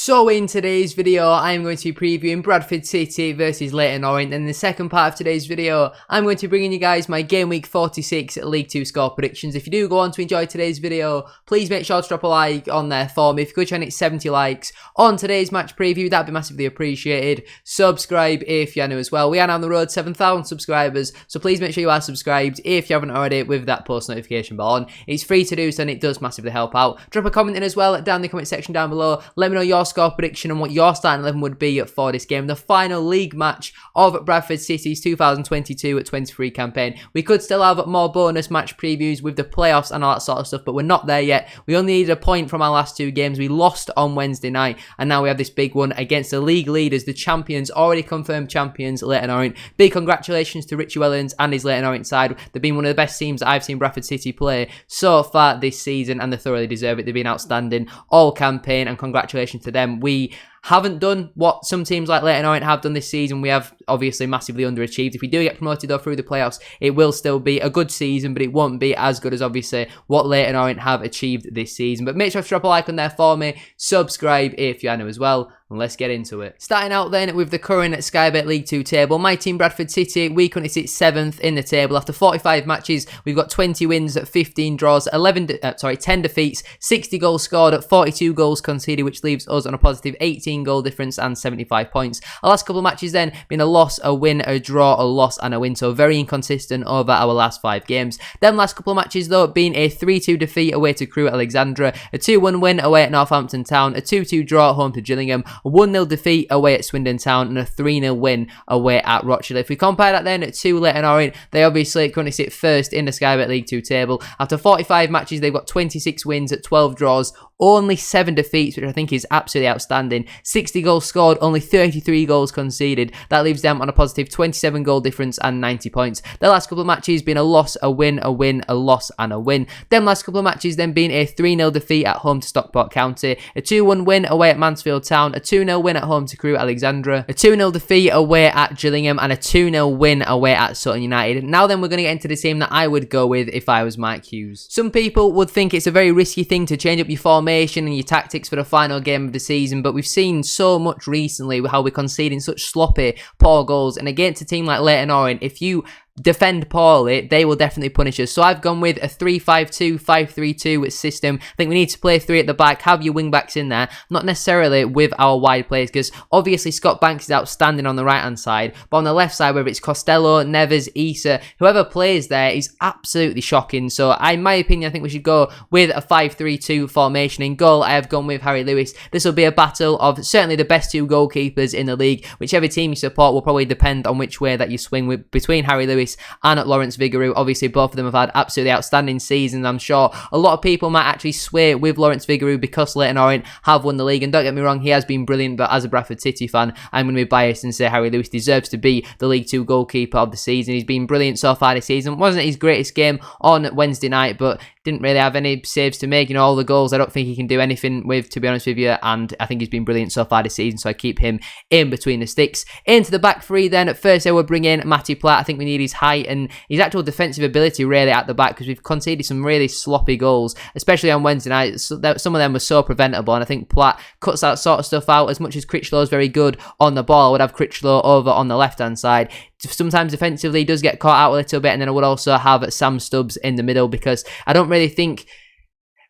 So in today's video, I'm going to be previewing Bradford City versus Leyton Orient, and in the second part of today's video, I'm going to bring in you guys my Game Week 46 League 2 score predictions. If you do go on to enjoy today's video, please make sure to drop a like on there for me. If you could try and hit 70 likes on today's match preview, that'd be massively appreciated. Subscribe if you're new as well. We are now on the road 7,000 subscribers, so please make sure you are subscribed if you haven't already with that post notification bell on. It's free to do so and it does massively help out. Drop a comment in as well down in the comment section down below. Let me know your score prediction and what your starting 11 would be for this game, the final league match of Bradford City's 2022 at 23 campaign. We could still have more bonus match previews with the playoffs and all that sort of stuff, but we're not there yet. We only needed a point from our last two games. We lost on Wednesday night, and now we have this big one against the league leaders, the champions, already confirmed champions, Leyton Orient. Big congratulations to Richie Wellens and his Leyton Orient side. They've been one of the best teams that I've seen Bradford City play so far this season, and they thoroughly deserve it. They've been outstanding all campaign, and congratulations to them. We haven't done what some teams like Leyton Orient have done this season. We have obviously massively underachieved. If we do get promoted though through the playoffs, it will still be a good season, but it won't be as good as obviously what Leyton Orient have achieved this season. But make sure to drop a like on there for me, subscribe if you're new as well, and let's get into it. Starting out then with the current Sky Bet League 2 table, my team Bradford City, we currently sit 7th in the table. After 45 matches, we've got 20 wins, 15 draws, 10 defeats, 60 goals scored, 42 goals conceded, which leaves us on a positive 18 goal difference and 75 points. Our last couple of matches then been a loss, a win, a draw, a loss and a win, so very inconsistent over our last 5 games. Then last couple of matches though being a 3-2 defeat away to Crewe at Alexandra, a 2-1 win away at Northampton Town, a 2-2 draw at home to Gillingham, a 1-0 defeat away at Swindon Town, and a 3-0 win away at Rochdale. If we compare that then to Leyton Orient, they obviously currently sit first in the Sky Bet League 2 table. After 45 matches, they've got 26 wins at 12 draws, only 7 defeats, which I think is absolutely outstanding. 60 goals scored, only 33 goals conceded. That leaves them on a positive 27 goal difference and 90 points. Their last couple of matches been a loss, a win, a loss and a win. Them last couple of matches then being a 3-0 defeat at home to Stockport County, a 2-1 win away at Mansfield Town, a 2-0 win at home to Crewe at Alexandra, a 2-0 defeat away at Gillingham, and a 2-0 win away at Sutton United. Now then, we're going to get into the team that I would go with if I was Mike Hughes. Some people would think it's a very risky thing to change up your formation and your tactics for the final game of the season, but we've seen so much recently how we're conceding such sloppy, poor goals, and against a team like Leyton Orient, if you defend poorly, they will definitely punish us. So I've gone with a 3-5-2, 5-3-2 system. I think we need to play 3 at the back, have your wing backs in there, not necessarily with our wide players, because obviously Scott Banks is outstanding on the right hand side, but on the left side, whether it's Costello, Neves, Issa, whoever plays there is absolutely shocking. So in my opinion, I think we should go with a 5-3-2 formation. In goal, I have gone with Harry Lewis. This will be a battle of certainly the best 2 goalkeepers in the league. Whichever team you support will probably depend on which way that you swing with, between Harry Lewis and at Lawrence Vigouroux. Obviously, both of them have had absolutely outstanding seasons. I'm sure a lot of people might actually sway with Lawrence Vigouroux because Leyton Orient have won the league. And don't get me wrong, he has been brilliant, but as a Bradford City fan, I'm going to be biased and say Harry Lewis deserves to be the League 2 goalkeeper of the season. He's been brilliant so far this season. Wasn't his greatest game on Wednesday night, but didn't really have any saves to make. You know, all the goals I don't think he can do anything with, to be honest with you, and I think he's been brilliant so far this season, so I keep him in between the sticks. Into the back 3 then, at first I would bring in Matty Platt. I think we need his height and his actual defensive ability really at the back, because we've conceded some really sloppy goals, especially on Wednesday night. Some of them were so preventable, and I think Platt cuts that sort of stuff out. As much as Critchlow's very good on the ball, I would have Critchlow over on the left hand side. Sometimes defensively he does get caught out a little bit, and then I would also have Sam Stubbs in the middle, because I don't really think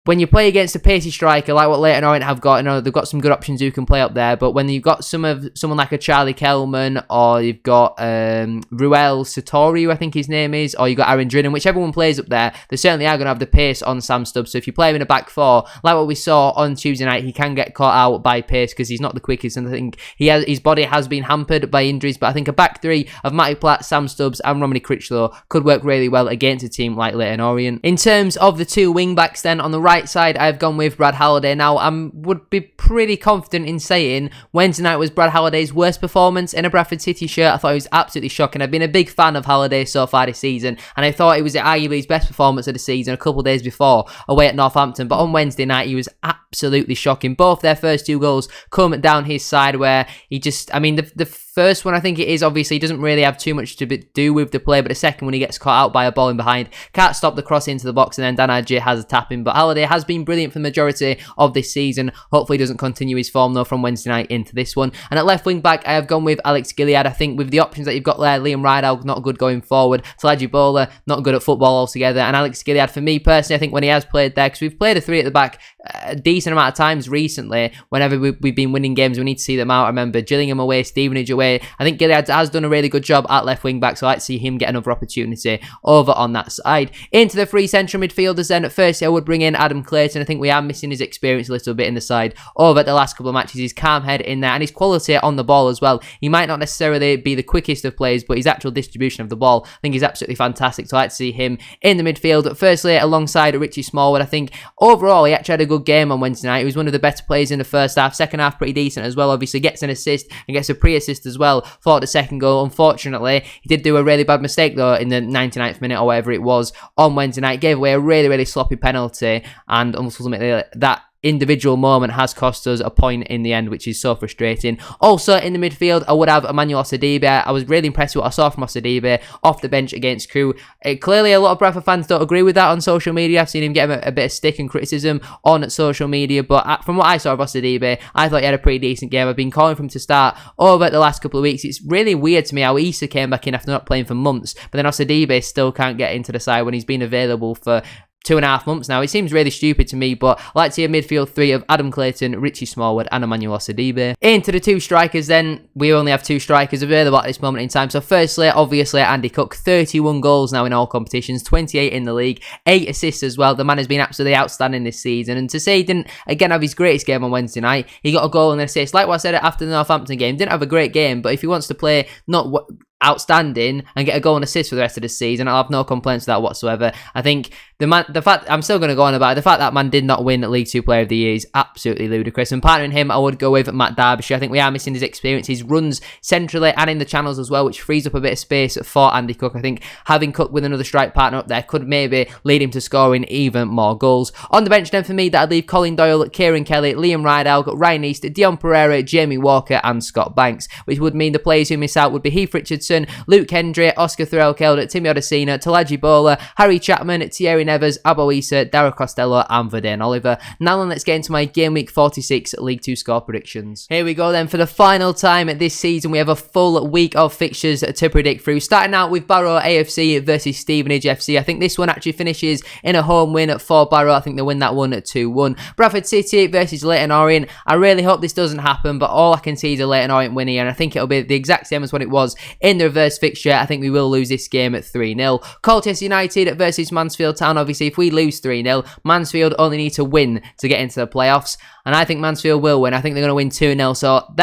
when you play against a pacey striker like what Leyton Orient have got, you know, they've got some good options who can play up there, but when you've got someone like a Charlie Kelman, or you've got Ruel Satori, I think his name is, or you've got Aaron Drinan, whichever one plays up there, they certainly are going to have the pace on Sam Stubbs. So if you play him in a back 4, like what we saw on Tuesday night, he can get caught out by pace because he's not the quickest, and I think his body has been hampered by injuries. But I think a back 3 of Matty Platt, Sam Stubbs and Romany Critchlow could work really well against a team like Leyton Orient. In terms of the 2 wing backs then, on the right side, I've gone with Brad Halliday. Now, I would be pretty confident in saying Wednesday night was Brad Halliday's worst performance in a Bradford City shirt. I thought it was absolutely shocking. I've been a big fan of Halliday so far this season, and I thought it was arguably his best performance of the season a couple of days before away at Northampton. But on Wednesday night, he was absolutely shocking. Both their first 2 goals come down his side, where he just, I mean, the first one, I think it is, obviously, he doesn't really have too much to do with the play, but the second one, he gets caught out by a ball in behind, can't stop the cross into the box, and then Dan Adjei has a tap in. But Halliday earlier, has been brilliant for the majority of this season. Hopefully he doesn't continue his form though from Wednesday night into this one. And at left wing back, I have gone with Alex Gilead. I think with the options that you've got there, Liam Rydell, not good going forward. Talaji Bowler, not good at football altogether. And Alex Gilead, for me personally, I think when he has played there, because we've played a 3 at the back a decent amount of times recently, whenever we've been winning games, we need to see them out. I remember Gillingham away, Stevenage away. I think Gilead has done a really good job at left wing back, so I'd like to see him get another opportunity over on that side. Into the 3 central midfielders then, firstly I would bring in Adam Clayton. I think we are missing his experience a little bit in the side over the last couple of matches. His calm head in there and his quality on the ball as well. He might not necessarily be the quickest of players, but his actual distribution of the ball, I think, is absolutely fantastic, so I'd like to see him in the midfield. Firstly, alongside Richie Smallwood. I think overall he actually had a good game on Wednesday night. He was one of the better players in the first half. Second half pretty decent as well. Obviously gets an assist and gets a pre-assist as well for the second goal. Unfortunately, he did do a really bad mistake though in the 99th minute or whatever it was on Wednesday night. Gave away a really sloppy penalty, and ultimately that individual moment has cost us a point in the end, which is so frustrating. Also in the midfield, I would have Emmanuel Osidibe. I was really impressed with what I saw from Osidibe off the bench against Crewe. Clearly a lot of Bradford fans don't agree with that on social media. I've seen him get a bit of stick and criticism on social media, but from what I saw of Osidibe, I thought he had a pretty decent game. I've been calling for him to start over the last couple of weeks. It's really weird to me how Issa came back in after not playing for months, but then Osidibe still can't get into the side when he's been available for 2.5 months now. It seems really stupid to me, but I like to see a midfield 3 of Adam Clayton, Richie Smallwood and Emmanuel Osidibe. Into the 2 strikers then, we only have 2 strikers available at this moment in time. So firstly, obviously, Andy Cook, 31 goals now in all competitions, 28 in the league, 8 assists as well. The man has been absolutely outstanding this season, and to say he didn't, again, have his greatest game on Wednesday night, he got a goal and an assist. Like what I said after the Northampton game, didn't have a great game, but if he wants to play not outstanding and get a goal and assist for the rest of the season, I'll have no complaints with that whatsoever. I think the fact, I'm still going to go on about it, the fact that man did not win League 2 Player of the Year is absolutely ludicrous, and partnering him, I would go with Matt Derbyshire. I think we are missing his experience, his runs centrally and in the channels as well, which frees up a bit of space for Andy Cook. I think having Cook with another strike partner up there could maybe lead him to scoring even more goals. On the bench then for me, that I'd leave Colin Doyle, Kieran Kelly, Liam Rydell, Ryan East, Dion Pereira, Jamie Walker and Scott Banks, which would mean the players who miss out would be Heath Richardson, Luke Hendry, Oscar Threlkeld, Timmy Odesina, Talaji Bowler, Harry Chapman, Thierry Nevers, Abo Issa, Darragh Costello and Verdane Oliver. Now then, let's get into my Game Week 46 League 2 score predictions. Here we go then. For the final time this season, we have a full week of fixtures to predict through. Starting out with Barrow AFC versus Stevenage FC. I think this one actually finishes in a home win for Barrow. I think they win that one at 2-1. Bradford City versus Leyton Orient. I really hope this doesn't happen, but all I can see is a Leyton Orient win here, and I think it'll be the exact same as what it was in the reverse fixture. I think we will lose this game at 3-0. Colchester United versus Mansfield Town. Obviously, if we lose 3-0, Mansfield only need to win to get into the playoffs, and I think Mansfield will win. I think they're going to win 2-0, so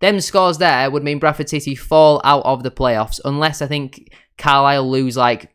them scores there would mean Bradford City fall out of the playoffs, unless I think Carlisle lose like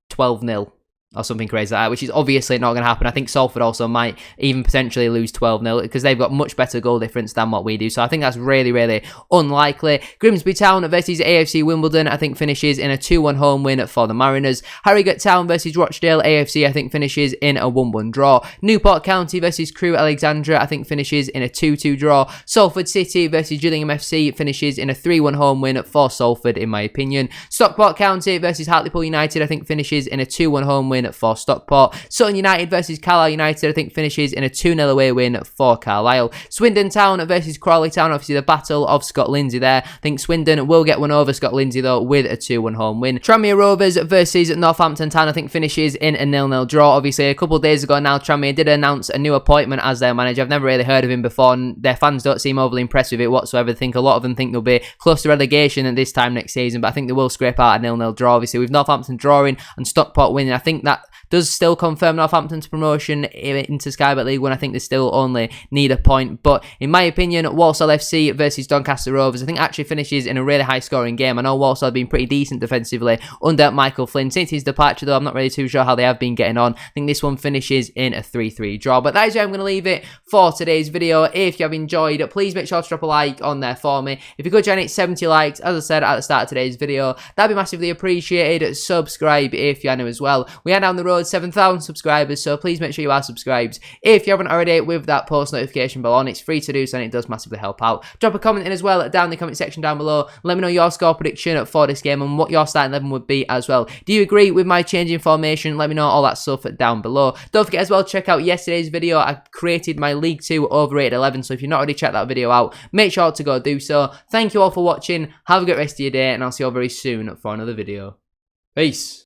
12-0. Or something crazy like that, which is obviously not going to happen. I think Salford also might even potentially lose 12-0 because they've got much better goal difference than what we do. So I think that's really unlikely. Grimsby Town versus AFC Wimbledon, I think finishes in a 2-1 home win for the Mariners. Harrogate Town versus Rochdale AFC, I think finishes in a 1-1 draw. Newport County versus Crewe Alexandra, I think finishes in a 2-2 draw. Salford City versus Gillingham FC finishes in a 3-1 home win for Salford, in my opinion. Stockport County versus Hartlepool United, I think finishes in a 2-1 home win for Stockport. Sutton United versus Carlisle United, I think finishes in a 2-0 away win for Carlisle. Swindon Town versus Crawley Town, obviously the battle of Scott Lindsay there. I think Swindon will get one over Scott Lindsay though with a 2-1 home win. Tranmere Rovers versus Northampton Town, I think finishes in a 0-0 draw. Obviously a couple of days ago now, Tranmere did announce a new appointment as their manager. I've never really heard of him before, and their fans don't seem overly impressed with it whatsoever. I think a lot of them think they'll be close to relegation at this time next season, but I think they will scrape out a 0-0 draw. Obviously with Northampton drawing and Stockport winning, I think that does still confirm Northampton's promotion into Sky Bet League 1. I think they still only need a point. But in my opinion, Walsall FC versus Doncaster Rovers, I think actually finishes in a really high scoring game. I know Walsall have been pretty decent defensively under Michael Flynn. Since his departure though, I'm not really too sure how they have been getting on. I think this one finishes in a 3-3 draw. But that is where I'm going to leave it for today's video. If you have enjoyed it, please make sure to drop a like on there for me. If you could join it 70 likes, as I said at the start of today's video, that'd be massively appreciated. Subscribe if you're new as well. We are down the road towards 7,000 subscribers, so please make sure you are subscribed if you haven't already, with that post notification bell on. It's free to do so and it does massively help out. Drop a comment in as well down in the comment section down below. Let me know your score prediction for this game and what your starting 11 would be as well. Do you agree with my changing formation? Let me know all that stuff down below. Don't forget as well, check out yesterday's video. I created my League 2 overrated 11, so if you've not already checked that video out, make sure to go do so. Thank you all for watching. Have a good rest of your day, and I'll see you all very soon for another video. Peace.